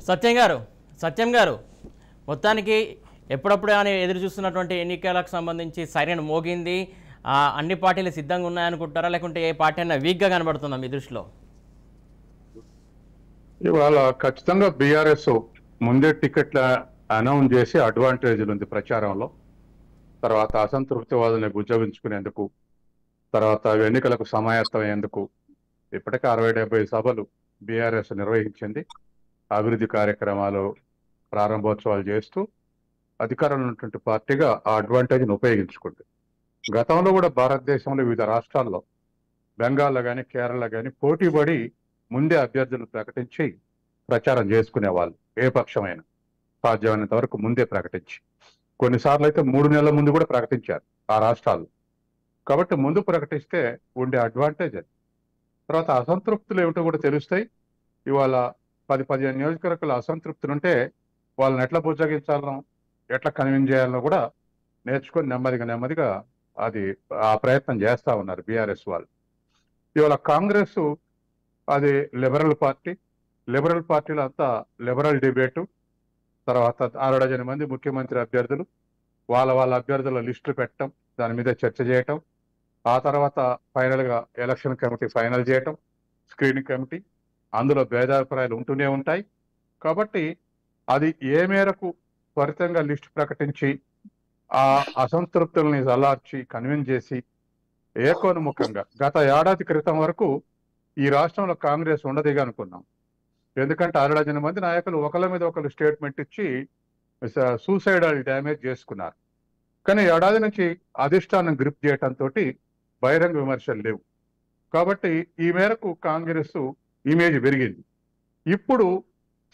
సత్యం గారు సత్యం గారు మొత్తానికి ఎప్పుడప్పుడు అని ఎదురు చూస్తున్నటువంటి ఎన్నికలకు సంబంధించి సైరన్ మోగింది. అన్ని పార్టీలు సిద్ధంగా ఉన్నాయనుకుంటారా, లేకుంటే ఏ పార్టీ అయినా వీక్గా కనబడుతుందా మీ దృష్టిలో? ఇవాళ ఖచ్చితంగా బీఆర్ఎస్ ముందే టికెట్ల అనౌన్స్ చేసి అడ్వాంటేజ్లు ఉంది ప్రచారంలో. తర్వాత అసంతృప్తివాదుల్ని గుజ్జగించుకునేందుకు, తర్వాత ఎన్నికలకు సమాయత్తమయ్యేందుకు ఇప్పటికే 60-70 సభలు బీఆర్ఎస్ నిర్వహించింది. అభివృద్ధి కార్యక్రమాలు ప్రారంభోత్సవాలు చేస్తూ అధికారంలో ఉన్నటువంటి పార్టీగా ఆ అడ్వాంటేజ్ని ఉపయోగించుకుంది. గతంలో కూడా భారతదేశంలో వివిధ రాష్ట్రాల్లో, బెంగాల్లో కానీ కేరళలో కానీ పోటీపడి ముందే అభ్యర్థులు ప్రకటించి ప్రచారం చేసుకునేవాళ్ళు. ఏ పక్షమైనా సాధ్యమైనంత వరకు ముందే ప్రకటించి, కొన్నిసార్లు అయితే 3 నెలల ముందు కూడా ప్రకటించారు ఆ రాష్ట్రాలు. కాబట్టి ముందు ప్రకటిస్తే ఉండే అడ్వాంటేజ్ అది. తర్వాత అసంతృప్తులు ఏమిటో కూడా తెలుస్తాయి. ఇవాళ 10-15 నియోజకవర్గాల అసంతృప్తులు ఉంటే వాళ్ళని ఎట్లా బుజ్జగించాలనో, ఎట్లా కన్విన్స్ చేయాలనో కూడా నేర్చుకొని నెమ్మదిగా అది ఆ ప్రయత్నం చేస్తూ ఉన్నారు బీఆర్ఎస్ వాళ్ళు. ఇవాళ కాంగ్రెస్ అది లిబరల్ పార్టీలో అంతా లిబరల్ డిబేటు. తర్వాత 60 మంది ముఖ్యమంత్రి అభ్యర్థులు, వాళ్ళ అభ్యర్థుల లిస్టులు పెట్టడం, దాని మీద చర్చ చేయటం, ఆ తర్వాత ఫైనల్గా ఎలక్షన్ కమిటీ ఫైనల్ చేయటం, స్క్రీనింగ్ కమిటీ, అందులో భేదాభిప్రాయాలు ఉంటూనే ఉంటాయి. కాబట్టి అది ఏ మేరకు త్వరితంగా లిస్టు ప్రకటించి ఆ అసంతృప్తుల్ని చల్లార్చి కన్విన్స్ చేసి ఏకోన్ముఖంగా గత ఏడాది క్రితం వరకు ఈ రాష్ట్రంలో కాంగ్రెస్ ఉండదిగా అనుకున్నాం. ఎందుకంటే 60 మంది నాయకులు ఒకళ్ళ మీద ఒకళ్ళు స్టేట్మెంట్ ఇచ్చి సూసైడల్ డ్యామేజ్ చేసుకున్నారు. కానీ ఏడాది నుంచి అధిష్టానం గ్రిప్ చేయటంతో బహిరంగ విమర్శలు లేవు. కాబట్టి ఈ మేరకు కాంగ్రెస్ ఇమేజ్ పెరిగింది. ఇప్పుడు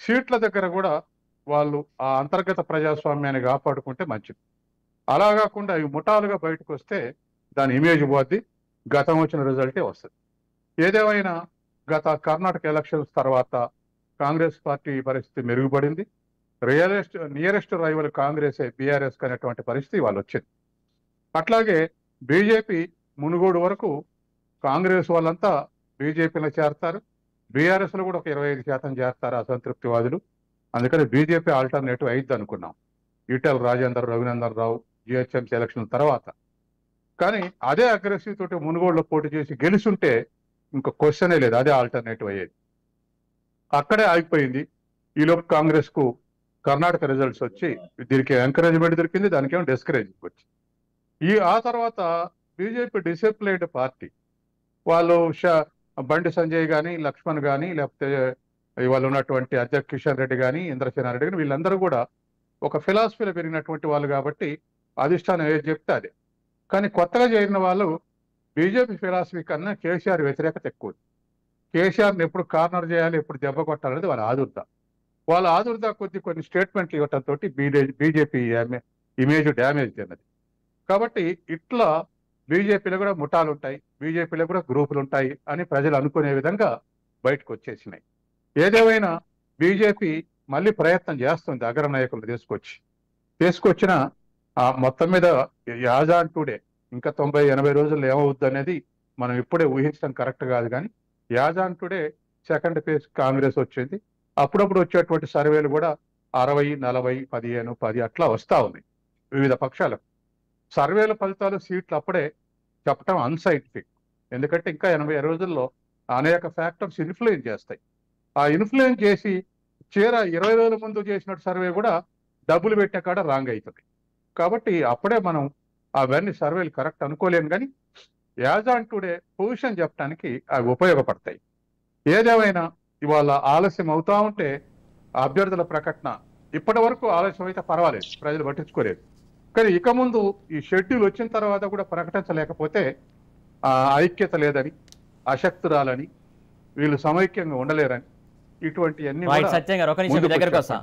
సీట్ల దగ్గర కూడా వాళ్ళు ఆ అంతర్గత ప్రజాస్వామ్యాన్ని కాపాడుకుంటే మంచిది. అలా కాకుండా ఇవి ముఠాలుగా బయటకు వస్తే దాని ఇమేజ్ పోద్ది, గతం వచ్చిన రిజల్టే వస్తుంది. ఏదేమైనా గత కర్ణాటక ఎలక్షన్స్ తర్వాత కాంగ్రెస్ పార్టీ పరిస్థితి మెరుగుపడింది. నియరెస్ట్ రైవల్ కాంగ్రెస్ బీఆర్ఎస్ అనేటువంటి పరిస్థితి వాళ్ళు వచ్చింది. అట్లాగే బీజేపీ మునుగోడు వరకు కాంగ్రెస్ వాళ్ళంతా బీజేపీలో చేరతారు, బీఆర్ఎస్లో కూడా ఒక 25% చేరతారు అసంతృప్తివాదులు. అందుకని బీజేపీ ఆల్టర్నేటివ్ అయింది అనుకున్నాం ఈటెల రాజేందర్, రఘునందన్ రావు జిహెచ్ఎంసీ ఎలక్షన్ తర్వాత. కానీ అదే అగ్రెసివ్ తోటి మునుగోడులో పోటీ చేసి గెలుచుంటే ఇంకో క్వశ్చనే లేదు, అదే ఆల్టర్నేటివ్ అయ్యేది. అక్కడే ఆగిపోయింది. ఈలోపు కాంగ్రెస్ కు కర్ణాటక రిజల్ట్స్ వచ్చి దీనికి ఎంకరేజ్మెంట్ దొరికింది, దానికేమో డిస్కరేజ్మెంట్ వచ్చింది. ఆ తర్వాత బీజేపీ డిసిప్లైన్డ్ పార్టీ వాళ్ళు బండి సంజయ్ కానీ, లక్ష్మణ్ కానీ, లేకపోతే ఇవాళ ఉన్నటువంటి అధ్యక్ష కిషన్ రెడ్డి కానీ, ఇంద్రసేనారెడ్డి కానీ, వీళ్ళందరూ కూడా ఒక ఫిలాసఫీలో పెరిగినటువంటి వాళ్ళు కాబట్టి అధిష్టానం ఏది చెప్తే అదే. కానీ కొత్తగా చేరిన వాళ్ళు బీజేపీ ఫిలాసఫీ కన్నా కేసీఆర్ వ్యతిరేకత ఎక్కువ. కేసీఆర్ని ఎప్పుడు కార్నర్ చేయాలి, ఎప్పుడు దెబ్బ కొట్టాలనేది వాళ్ళ ఆదుర్దా కొన్ని స్టేట్మెంట్లు ఇవ్వటంతో బీజేపీ ఇమేజ్ డ్యామేజ్ చెందినది. కాబట్టి ఇట్లా బీజేపీలో కూడా ముఠాలు ఉంటాయి, బీజేపీలో కూడా గ్రూపులు ఉంటాయి అని ప్రజలు అనుకునే విధంగా బయటకు వచ్చేసినాయి. ఏదేమైనా బీజేపీ మళ్ళీ ప్రయత్నం చేస్తుంది అగ్రనాయకులు తీసుకొచ్చిన మొత్తం మీద యాజాన్ టుడే ఇంకా 90-80 రోజుల్లో ఏమవుద్ది అనేది మనం ఇప్పుడే ఊహించడం కరెక్ట్ కాదు. కానీ యాజాన్ టుడే సెకండ్ ఫేజ్ కాంగ్రెస్ వచ్చింది. అప్పుడప్పుడు వచ్చేటువంటి సర్వేలు కూడా 60, 40, 15, 10 అట్లా వస్తూ ఉన్నాయి వివిధ పక్షాలకు. సర్వేల ఫలితాలు సీట్లు అప్పుడే చెప్పడం అన్సైంటిఫిక్. ఎందుకంటే ఇంకా 80 రోజుల్లో అనేక ఫ్యాక్టర్స్ ఇన్ఫ్లుయెన్స్ చేస్తాయి. ఆ ఇన్ఫ్లుయెన్స్ చేసి 20 రోజుల ముందు చేసినట్టు సర్వే కూడా డబ్బులు పెట్టే కాడ రాంగ్ అవుతుంది. కాబట్టి అప్పుడే మనం అవన్నీ సర్వేలు కరెక్ట్ అనుకోలేము. కానీ యాజ్ ఆన్ టుడే పొజిషన్ చెప్పడానికి అవి ఉపయోగపడతాయి. ఏదేమైనా ఇవాళ ఆలస్యం అవుతా ఉంటే అభ్యర్థుల ప్రకటన ఇప్పటి వరకు ఆలస్యం అయితే పర్వాలేదు, ప్రజలు పట్టించుకోలేదు. కానీ ఇక ముందు ఈ షెడ్యూల్ వచ్చిన తర్వాత కూడా ప్రకటించలేకపోతే ఐక్యత లేదని, అశక్తురాలని, వీళ్ళు సమైక్యంగా ఉండలేరని, ఇటువంటి అన్ని సత్యం గారు ఒక నిమిషం దగ్గరకు వస్తా.